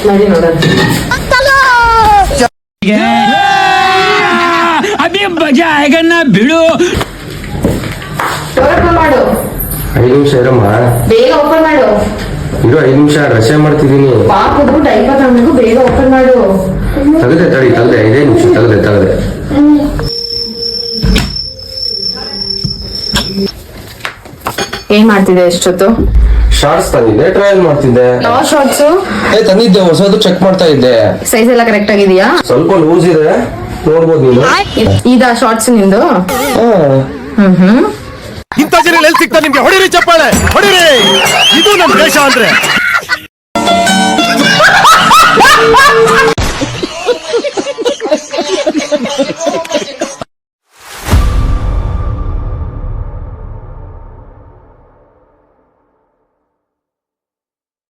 ನಡಿ ನೋಡೋಣ. ಅಭಿ ಮಜಾ ಆಯ್ಗನ್ನ ಬಿಡು. ಓಪನ್ ಮಾಡು. 5 ನಿಮಿಷ ಇರಮ್ಮ. ಬೇಗ ಓಪನ್ ಮಾಡು. ಇರೋ 5 ನಿಮಿಷ ಡ್ರೆಸ್ ಮಾಡ್ತಿದ್ದೀನಿ. ಪಾಪದು ಡೈಪರ್ ತಗೊಂಡು ಬೇಗ ಓಪನ್ ಮಾಡು. ತೆಗದೆ 5 ನಿಮಿಷ ತೆಗದೆ. ಏನ್ ಮಾಡ್ತಿದ್ದೆ ಎಷ್ಟೊತ್ತು? ಶಾರ್ಟ್ಸ್ ತಂದಿದ್ದೆ, ಟ್ರಯಲ್ ಮಾಡ್ತಿದ್ದೆ. ಯಾವ ಶಾರ್ಟ್ಸ್? ತಂದಿದ್ದೆ, ಹೊಸದು ಚೆಕ್ ಮಾಡ್ತಾ ಇದ್ದೆ. ಸೈಜ್ ಎಲ್ಲ ಕರೆಕ್ಟ್ ಆಗಿದೆಯಾ? ಸ್ವಲ್ಪ ಲೂಸ್ ಇದೆ, ನೋಡ್ಬೋದು ನೀನು. ಇದ ಶಾರ್ಟ್ಸ್ ನಿಂದು? ಇಂಥ ಜನ ಎಲ್ಲಿ ಸಿಗ್ತಾ ನಿಮ್ಗೆ? ಹೊಡಿರಿ ಚಪ್ಪಾಳೆ, ಹೊಡಿರಿ. ಇದು ನಮ್ ದೇಶ ಅಂದ್ರೆ.